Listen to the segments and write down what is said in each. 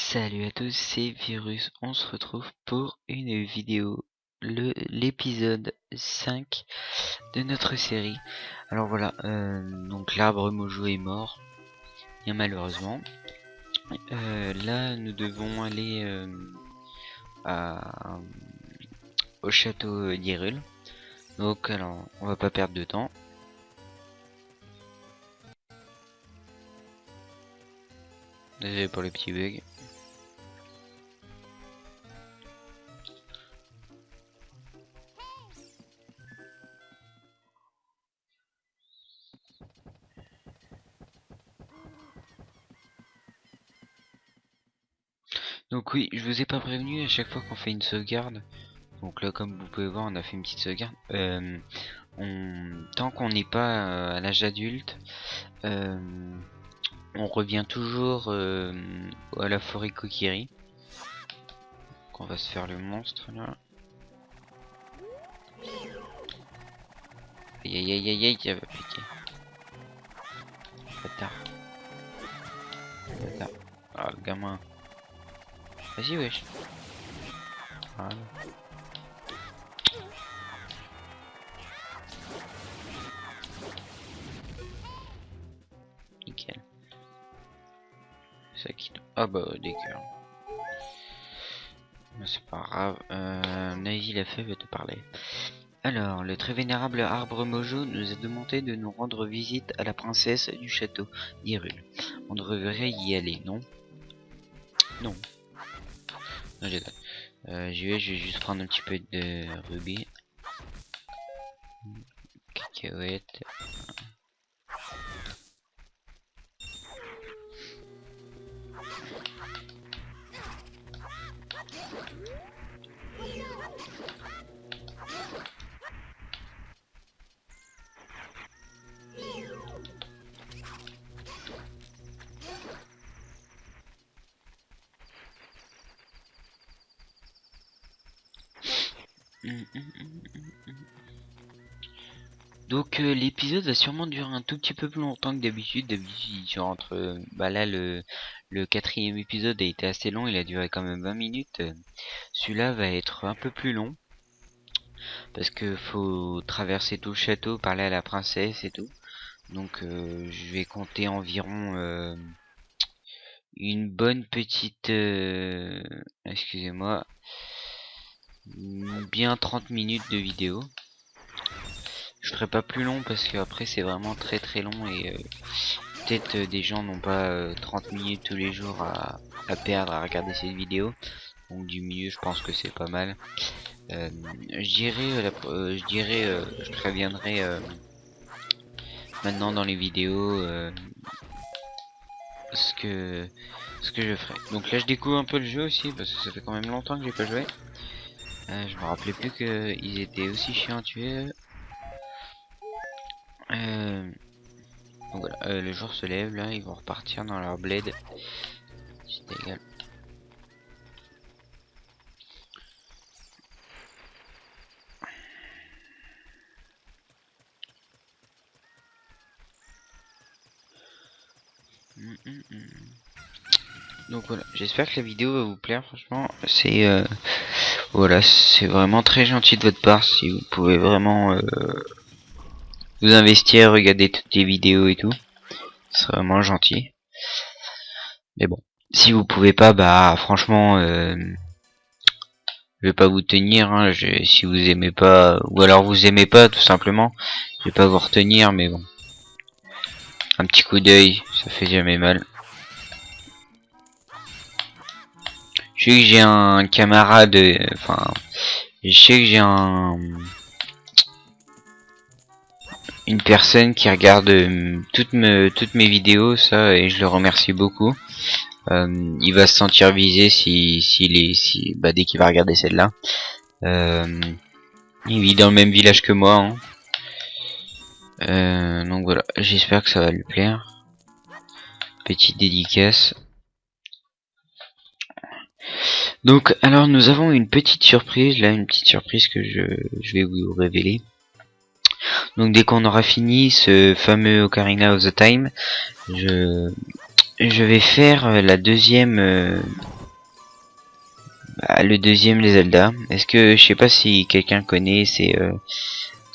Salut à tous, c'est Virus. On se retrouve pour une vidéo, l'épisode 5 de notre série. Alors voilà, donc l'arbre Mojo est mort, bien malheureusement. Là, nous devons aller au château d'Hyrule. Donc alors, on va pas perdre de temps. Désolé pour les petits bugs. Donc oui, je vous ai pas prévenu à chaque fois qu'on fait une sauvegarde. Donc là, comme vous pouvez voir, on a fait une petite sauvegarde. Tant qu'on n'est pas à l'âge adulte, on revient toujours à la forêt Kokiri. Donc on va se faire le monstre là. Aïe aïe aïe aïe aïe, ça va piquer. Bâtard. Bâtard. Ah, le gamin. Vas-y, wesh. Voilà. Nickel. Ça quitte. Ah bah, des cœurs. C'est pas grave. Naïsi la fée veut te parler. Alors, le très vénérable arbre Mojo nous a demandé de nous rendre visite à la princesse du château d'Hyrule. On devrait y aller, non? Non. Non, je vais juste prendre un petit peu de rubis. Cacahuètes. Donc l'épisode va sûrement durer un tout petit peu plus longtemps que d'habitude. D'habitude il dure entre... bah là le quatrième épisode a été assez long, il a duré quand même 20 minutes. Celui-là va être un peu plus long. Parce que faut traverser tout le château, parler à la princesse et tout. Donc je vais compter environ une bonne petite... excusez-moi. Bien 30 minutes de vidéo. Je ferai pas plus long parce que après c'est vraiment très long et peut-être des gens n'ont pas 30 minutes tous les jours à perdre à regarder cette vidéo. Donc du milieu je pense que c'est pas mal. Je préviendrai maintenant dans les vidéos ce que je ferai. Donc là je découvre un peu le jeu aussi parce que ça fait quand même longtemps que j'ai pas joué. Je me rappelais plus qu'ils étaient aussi chiants à tuer. Donc voilà, le jour se lève là, ils vont repartir dans leur bled. C'est égal. Donc voilà, j'espère que la vidéo va vous plaire. Franchement, c'est voilà, c'est vraiment très gentil de votre part si vous pouvez vraiment vous investir, regarder toutes les vidéos et tout. C'est vraiment gentil. Mais bon, si vous pouvez pas, bah franchement, je vais pas vous tenir. Hein, si vous aimez pas, ou alors vous aimez pas tout simplement, je vais pas vous retenir. Mais bon, un petit coup d'œil, ça fait jamais mal. Je sais que j'ai un camarade, enfin, je sais que j'ai une personne qui regarde toutes mes vidéos, ça, et je le remercie beaucoup. Il va se sentir visé bah, dès qu'il va regarder celle-là. Il vit dans le même village que moi. Hein. Donc voilà, j'espère que ça va lui plaire. Petite dédicace. Donc alors nous avons une petite surprise, là une petite surprise que je vais vous révéler. Donc dès qu'on aura fini ce fameux Ocarina of the Time, je vais faire la deuxième Le deuxième, les Zelda. Est-ce que je sais pas si quelqu'un connaît, c'est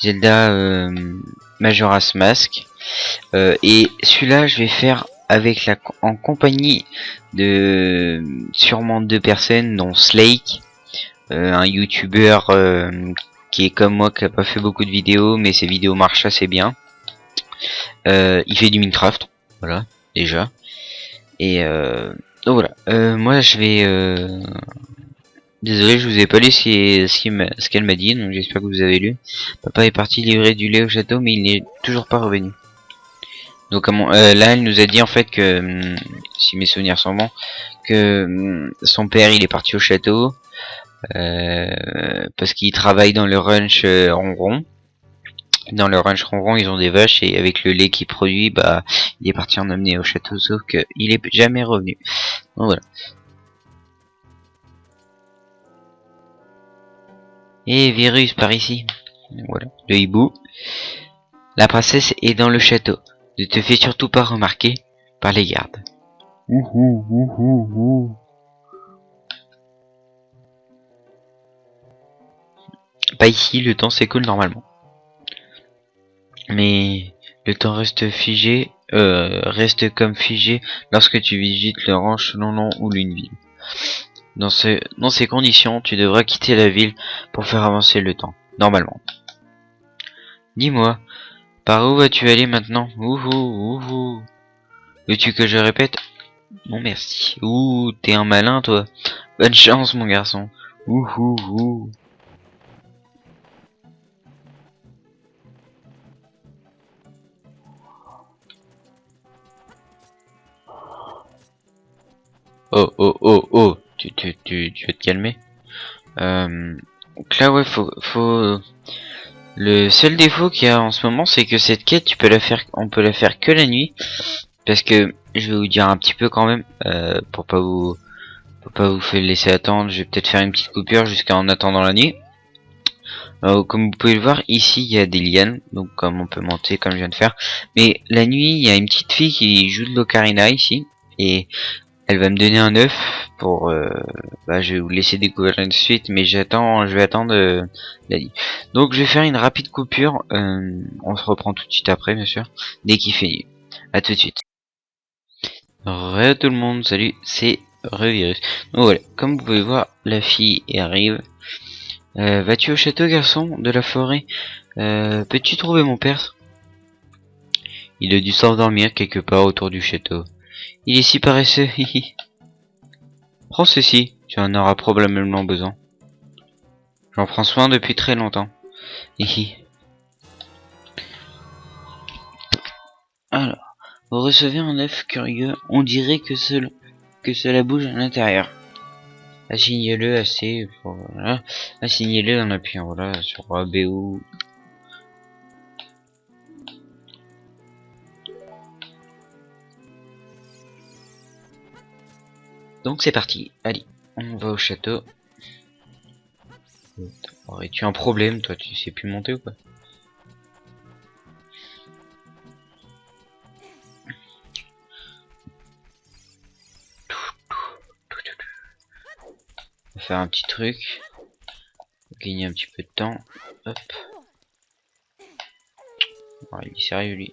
Zelda Majora's Mask. Et celui-là, je vais faire avec en compagnie de sûrement 2 personnes, dont Slake, un YouTuber qui est comme moi, qui a pas fait beaucoup de vidéos, mais ses vidéos marchent assez bien. Il fait du Minecraft, voilà, déjà. Et donc voilà. Moi, je vais. Désolé, je vous ai pas lu ce qu'elle m'a dit, donc j'espère que vous avez lu. Papa est parti livrer du lait au château, mais il n'est toujours pas revenu. Donc là, elle nous a dit en fait que, si mes souvenirs sont bons, que son père il est parti au château parce qu'il travaille dans le ranch ronron. Dans le ranch ronron, ils ont des vaches et avec le lait qu'il produit, bah, il est parti en emmener au château, sauf que il est jamais revenu. Donc voilà. Et virus par ici. Voilà, le hibou. La princesse est dans le château. Ne te fais surtout pas remarquer par les gardes. Pas ici, le temps s'écoule normalement. Mais le temps reste figé, reste comme figé lorsque tu visites le ranch non ou l'une ville. Dans ces conditions, tu devras quitter la ville pour faire avancer le temps, normalement. Dis-moi, par où vas-tu aller maintenant? Ouhou. Veux-tu que je répète? Non merci. Ouh, t'es un malin toi. Bonne chance mon garçon. Ouhou. Oh. Tu vas te calmer. Donc là ouais faut. Le seul défaut qu'il y a en ce moment, c'est que cette quête, on peut la faire que la nuit, parce que je vais vous dire un petit peu quand même, pour pas vous faire laisser attendre. Je vais peut-être faire une petite coupure jusqu'à en attendant la nuit. Comme vous pouvez le voir, ici il y a des lianes, donc comme on peut monter comme je viens de faire. Mais la nuit, il y a une petite fille qui joue de l'ocarina ici, et elle va me donner un œuf pour. Je vais vous laisser découvrir une suite, mais je vais attendre la nuit. Donc je vais faire une rapide coupure. On se reprend tout de suite après, bien sûr, dès qu'il fait nuit. À tout de suite. Re tout le monde, salut, c'est Revirus. Donc voilà, comme vous pouvez voir, la fille arrive. Vas-tu au château, garçon de la forêt? Peux-tu trouver mon père? Il a dû s'endormir quelque part autour du château. Il est si paresseux, hihi. Prends ceci, tu en auras probablement besoin. J'en prends soin depuis très longtemps. Hihi. Alors, vous recevez un œuf curieux, on dirait que cela bouge à l'intérieur. Assignez-le assez, voilà. Assignez-le en appuyant voilà sur ABO. Donc c'est parti, allez, on va au château. Aurais-tu un problème, toi, tu sais plus monter ou quoi? On va faire un petit truc, gagner un petit peu de temps. Hop. Oh, il est sérieux lui.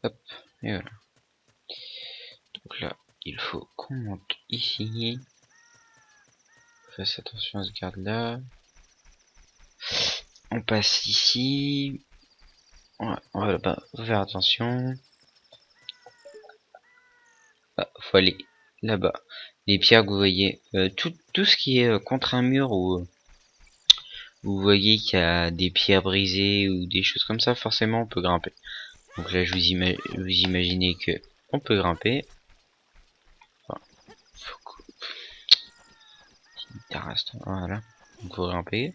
Hop, et voilà. Donc là, il faut qu'on monte ici. Fasse attention à ce garde là. On passe ici. Ouais, on va là-bas, faut faire attention. Ah, faut aller là-bas. Les pierres que vous voyez, tout ce qui est contre un mur ou vous voyez qu'il y a des pierres brisées ou des choses comme ça, forcément on peut grimper. Donc là vous imaginez que on peut grimper. Enfin, voilà, on peut grimper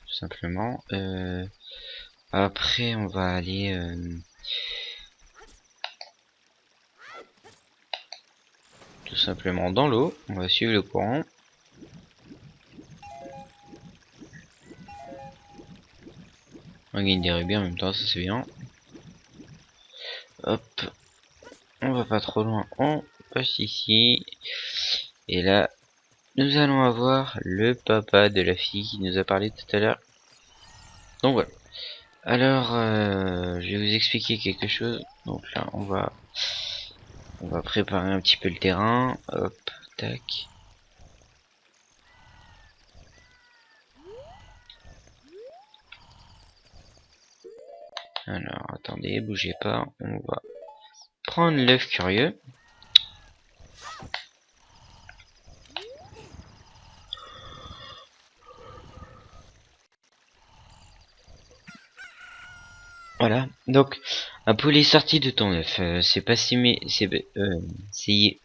tout simplement. Après on va aller tout simplement dans l'eau. On va suivre le courant. On gagne des rubis en même temps, ça c'est bien. Hop, on va pas trop loin, on passe ici. Et là, nous allons avoir le papa de la fille qui nous a parlé tout à l'heure. Donc voilà. Alors, je vais vous expliquer quelque chose. Donc là, on va préparer un petit peu le terrain. Hop, tac. Alors, attendez, bougez pas. On va prendre l'œuf curieux. Voilà. Donc, un poulet sorti de ton œuf. C'est pas si mais c'est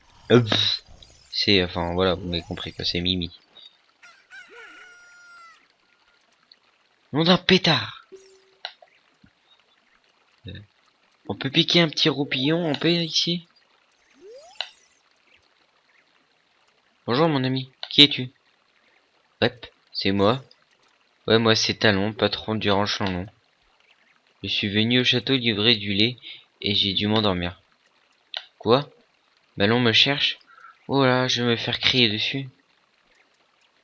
enfin voilà, vous m'avez compris que c'est Mimi. Nom d'un pétard. On peut piquer un petit roupillon, on peut ici. Bonjour mon ami, qui es-tu? Hop, c'est moi. Ouais, moi c'est Talon, patron du ranch Lanlon. Je suis venu au château livrer du lait et j'ai dû m'endormir. Quoi? Ballon me cherche? Oh là, je vais me faire crier dessus.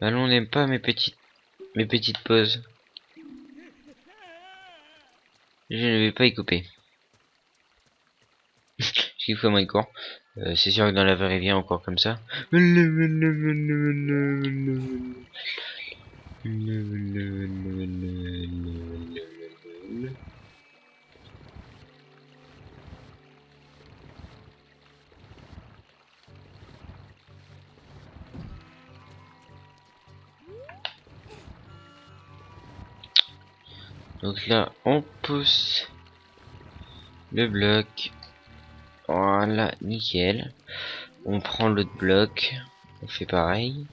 Ballon n'aime pas mes petites pauses. Je ne vais pas y couper. Je kiffe comme un con. C'est sûr que dans la vraie vie encore comme ça. Donc là, on pousse le bloc. Voilà, nickel. On prend l'autre bloc. On fait pareil.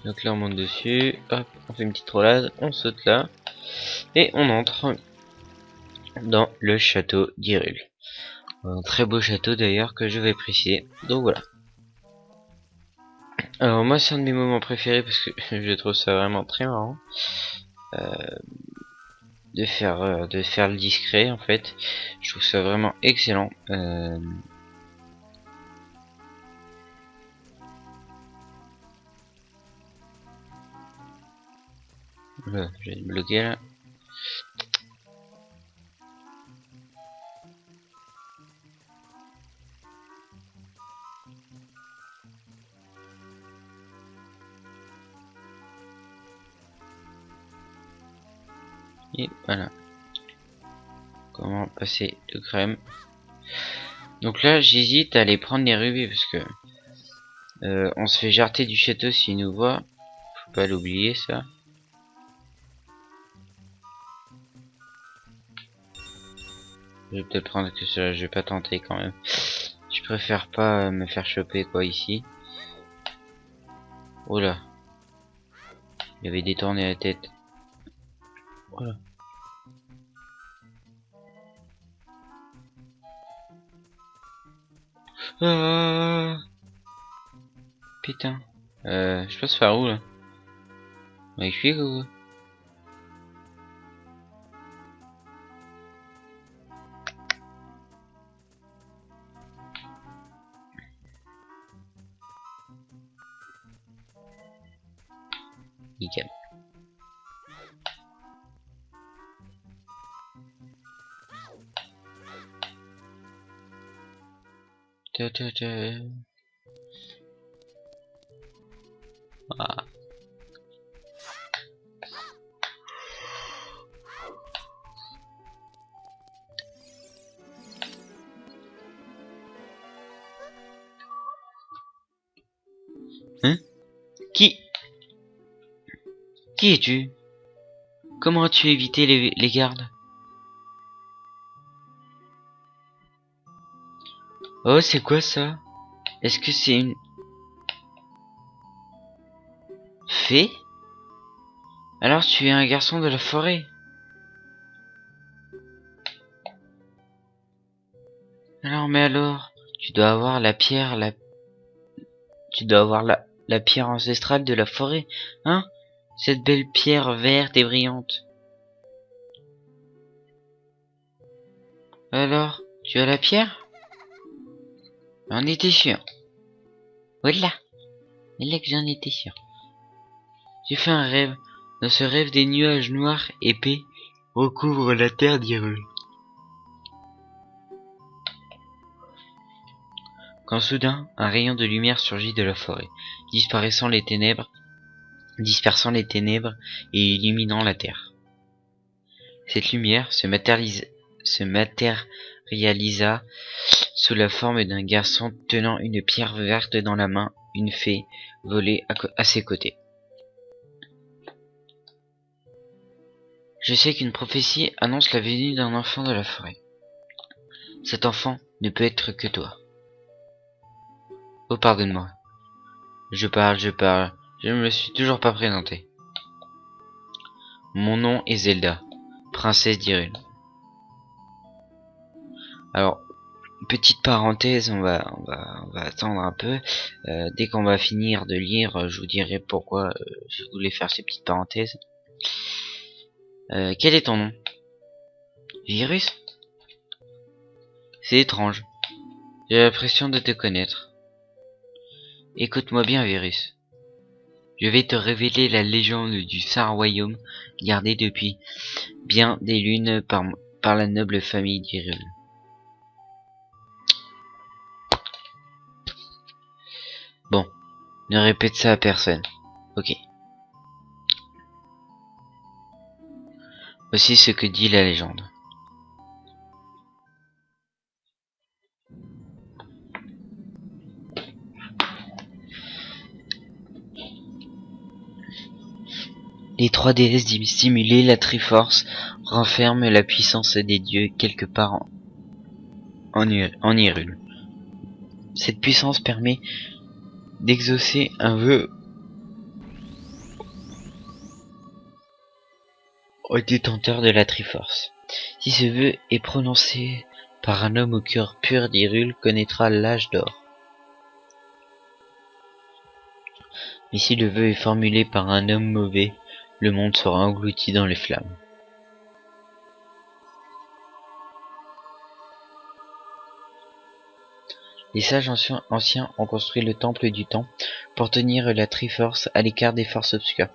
Donc là on monte dessus, hop, on fait une petite roulade, on saute là, et on entre dans le château d'Hyrule. Un très beau château d'ailleurs que je vais apprécier, donc voilà. Alors moi c'est un de mes moments préférés parce que je trouve ça vraiment très marrant. De faire le discret en fait. Je trouve ça vraiment excellent. Voilà, je vais le bloquer là. Et voilà. Comment passer de crème. Donc là j'hésite à aller prendre les rubis parce que on se fait jarter du château s'il nous voit. Faut pas l'oublier ça. Je vais peut-être prendre que cela, je vais pas tenter quand même. Je préfère pas me faire choper quoi ici. Oh là. Il avait détourné la tête. Voilà. Ah, putain. Je passe par où là? Avec lui ou quoi? Nickel. Ah. Hein? Qui es-tu? Comment as-tu évité les gardes? Oh, c'est quoi ça? Est-ce que c'est une fée? Alors tu es un garçon de la forêt? Alors, tu dois avoir la pierre, tu dois avoir la pierre ancestrale de la forêt, hein? Cette belle pierre verte et brillante. Alors, tu as la pierre? J'en étais sûr. Voilà. Voilà que j'en étais sûr. J'ai fait un rêve. Dans ce rêve, des nuages noirs épais recouvrent la terre d'Hyrule. Quand soudain, un rayon de lumière surgit de la forêt, dispersant les ténèbres et illuminant la terre. Cette lumière se matérialisa sous la forme d'un garçon tenant une pierre verte dans la main. Une fée volait à ses côtés. Je sais qu'une prophétie annonce la venue d'un enfant de la forêt. Cet enfant ne peut être que toi. Oh, pardonne-moi. Je parle. Je ne me suis toujours pas présenté. Mon nom est Zelda, princesse d'Hyrule. Alors, petite parenthèse, on va attendre un peu. Dès qu'on va finir de lire, je vous dirai pourquoi je voulais faire ces petites parenthèses. Quel est ton nom? Virus? C'est étrange. J'ai l'impression de te connaître. Écoute-moi bien, Virus. Je vais te révéler la légende du Saint Royaume gardée depuis bien des lunes par la noble famille d'Hyrule. Bon, ne répète ça à personne. Ok. Voici ce que dit la légende. Les trois déesses dissimulées, la Triforce, renferment la puissance des dieux quelque part en Hyrule. Cette puissance permet d'exaucer un vœu au détenteur de la Triforce. Si ce vœu est prononcé par un homme au cœur pur d'Hyrule, connaîtra l'âge d'or. Mais si le vœu est formulé par un homme mauvais, le monde sera englouti dans les flammes. Les sages anciens ont construit le temple du temps pour tenir la Triforce à l'écart des forces obscures.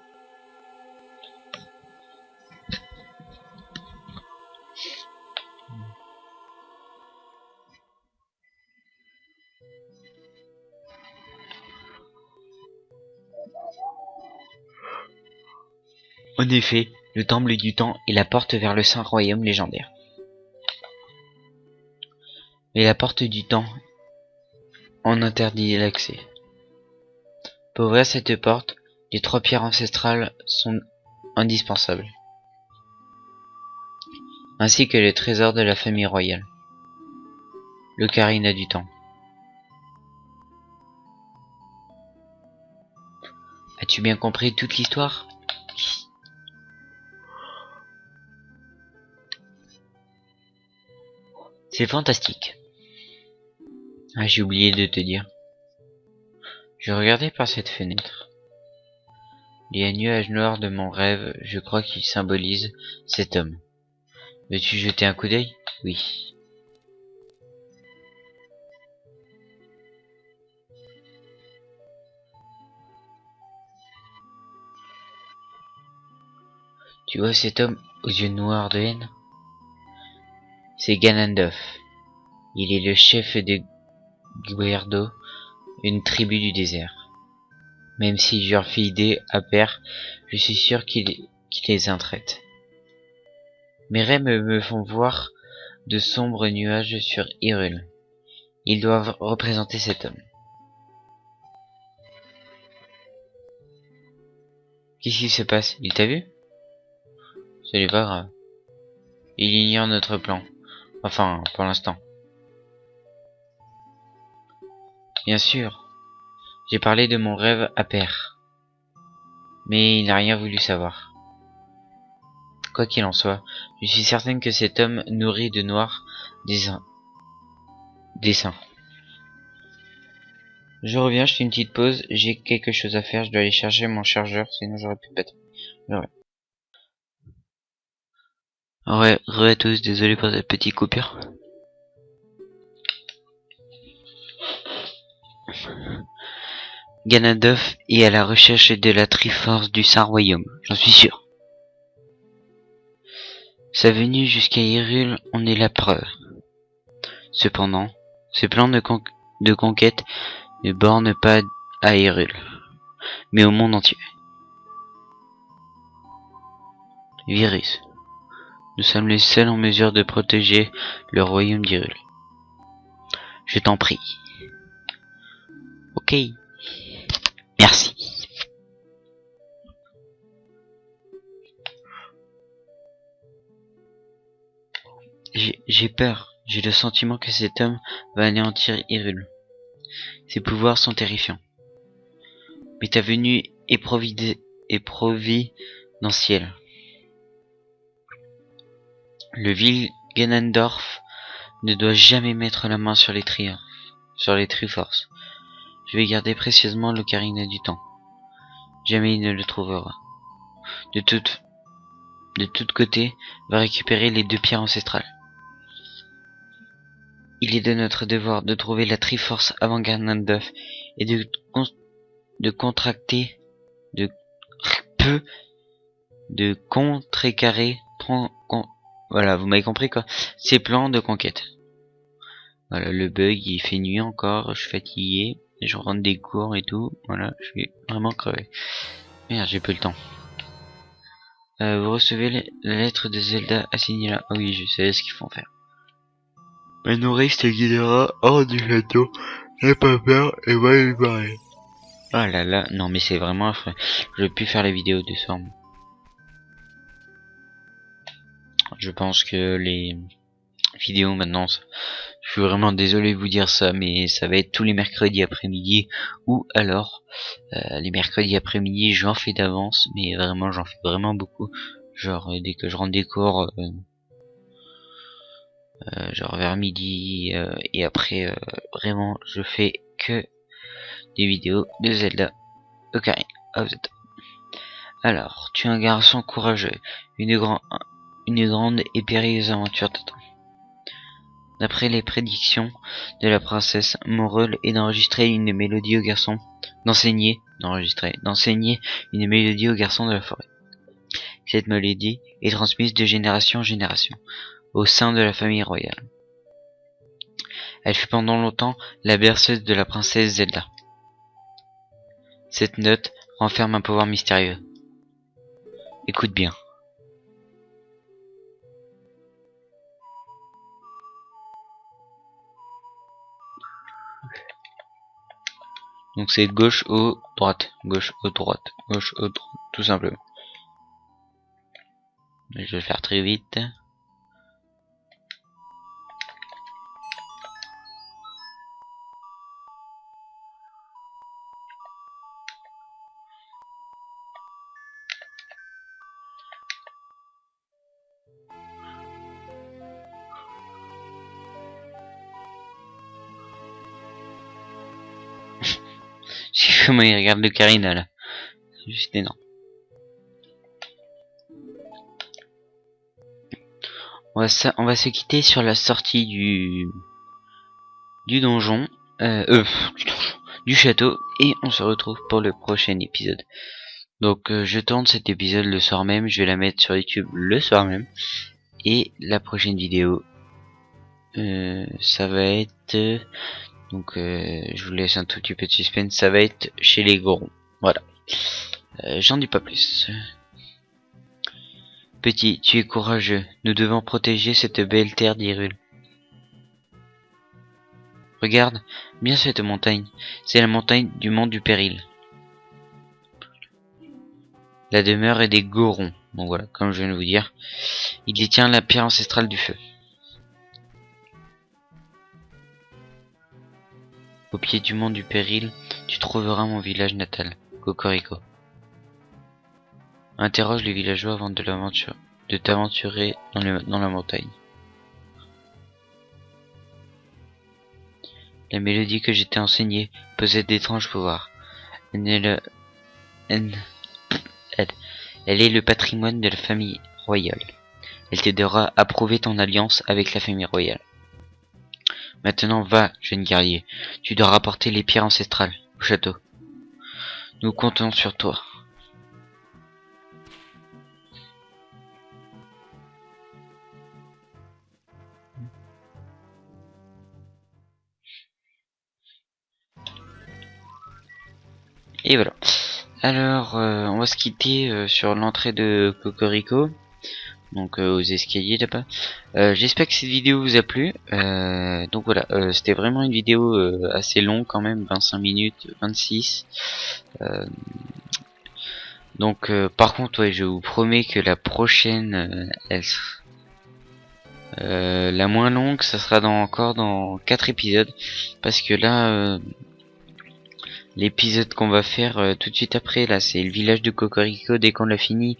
En effet, le temple du temps est la porte vers le Saint Royaume légendaire. Mais la porte du temps en interdit l'accès. Pour ouvrir cette porte, les trois pierres ancestrales sont indispensables, ainsi que le trésor de la famille royale, l'ocarina du temps. As-tu bien compris toute l'histoire? C'est fantastique. Ah, j'ai oublié de te dire. Je regardais par cette fenêtre. Les nuages noirs de mon rêve, je crois qu'ils symbolisent cet homme. Veux-tu jeter un coup d'œil? Oui. Tu vois cet homme aux yeux noirs de haine? C'est Ganondorf. Il est le chef de Guerdo, une tribu du désert. Même si je leur fais idée à pair, je suis sûr qu'il les intraite. Mes rêves me font voir de sombres nuages sur Hyrule. Ils doivent représenter cet homme. Qu'est-ce qui se passe? Il t'a vu? Ce n'est pas grave. Il ignore notre plan. Enfin, pour l'instant. Bien sûr, j'ai parlé de mon rêve à Père, mais il n'a rien voulu savoir. Quoi qu'il en soit, je suis certaine que cet homme nourrit de noir des seins. Je reviens, je fais une petite pause, j'ai quelque chose à faire, je dois aller chercher mon chargeur, sinon j'aurais pu battre. Ouais, re à tous, désolé pour cette petite coupure. Ganondorf est à la recherche de la Triforce du Saint-Royaume, j'en suis sûr. Sa venue jusqu'à Hyrule en est la preuve. Cependant, ce plan de conquête ne borne pas à Hyrule, mais au monde entier. Virus. Nous sommes les seuls en mesure de protéger le royaume d'Hyrule. Je t'en prie. Ok. Merci. J'ai peur. J'ai le sentiment que cet homme va anéantir Hyrule. Ses pouvoirs sont terrifiants. Mais ta venue est providentielle. Le vil Ganondorf ne doit jamais mettre la main sur les Triforces. Je vais garder précieusement l'Ocarina du Temps. Jamais il ne le trouvera. De tout côté, va récupérer les 2 pierres ancestrales. Il est de notre devoir de trouver la Triforce avant Ganondorf et de contrecarrer voilà, vous m'avez compris quoi, ses plans de conquête. Voilà, le bug, il fait nuit encore, je suis fatigué, je rentre des cours et tout, voilà, je suis vraiment crevé. Merde, j'ai peu le temps. Vous recevez la lettre de Zelda assignée là. Ah oui, je sais ce qu'il faut faire. Ma nourrice te guidera hors du château, n'aie pas peur et va lui parler. Oh là là, non mais c'est vraiment affreux. Je vais plus faire les vidéos de soir. Je pense que les vidéos maintenant, je suis vraiment désolé de vous dire ça, mais ça va être tous les mercredis après-midi, ou alors les mercredis après-midi j'en fais d'avance, mais vraiment j'en fais vraiment beaucoup. Genre dès que je rentre des cours, genre vers midi, et après vraiment je fais que des vidéos de Zelda Ocarina of the Time. Alors, tu es un garçon courageux, une grande et périlleuse aventure t'attend. D'après les prédictions de la princesse, mon rôle est d'enregistrer une mélodie aux garçons, d'enseigner une mélodie aux garçons de la forêt. Cette mélodie est transmise de génération en génération, au sein de la famille royale. Elle fut pendant longtemps la berceuse de la princesse Zelda. Cette note renferme un pouvoir mystérieux. Écoute bien. Donc c'est gauche au droite, gauche au droite, gauche au droite, tout simplement. Je vais le faire très vite. J'ai vu comment il regarde le Karina là. C'est juste énorme. On va se quitter sur la sortie du donjon. Du château. Et on se retrouve pour le prochain épisode. Donc je tourne cet épisode le soir même. Je vais la mettre sur YouTube le soir même. Et la prochaine vidéo, ça va être... donc je vous laisse un tout petit peu de suspense. Ça va être chez les Gorons. Voilà. J'en dis pas plus. Petit, tu es courageux. Nous devons protéger cette belle terre d'Hyrule. Regarde bien cette montagne. C'est la montagne du mont du péril. La demeure est des Gorons. Donc voilà, comme je viens de vous dire. Il détient la pierre ancestrale du feu. Au pied du mont du Péril, tu trouveras mon village natal, Cocorico. Interroge les villageois avant de t'aventurer dans la montagne. La mélodie que j'étais enseignée possède d'étranges pouvoirs. Elle est le patrimoine de la famille royale. Elle t'aidera à prouver ton alliance avec la famille royale. Maintenant va, jeune guerrier, tu dois rapporter les pierres ancestrales au château. Nous comptons sur toi. Et voilà. Alors, on va se quitter sur l'entrée de Cocorico. Donc aux escaliers là-bas. J'espère que cette vidéo vous a plu. Donc voilà, c'était vraiment une vidéo assez longue quand même, 25 minutes, 26. Donc par contre, ouais, je vous promets que la prochaine, elle sera la moins longue, ça sera encore dans 4 épisodes. Parce que là, l'épisode qu'on va faire tout de suite après, là, c'est le village de Cocorico. Dès qu'on l'a fini,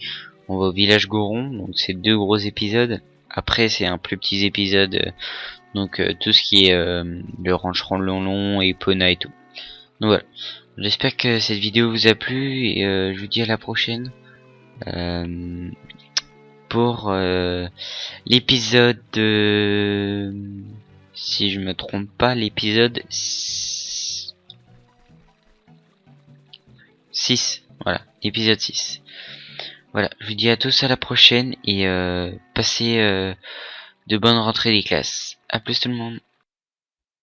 on va au village Goron, donc c'est 2 gros épisodes. Après c'est un plus petit épisode, donc tout ce qui est le rancheron long et Pona et tout. Donc voilà, j'espère que cette vidéo vous a plu et je vous dis à la prochaine pour l'épisode si je me trompe pas, l'épisode 6. Voilà, épisode 6. Voilà, je vous dis à tous à la prochaine et passez de bonnes rentrées des classes. A plus tout le monde.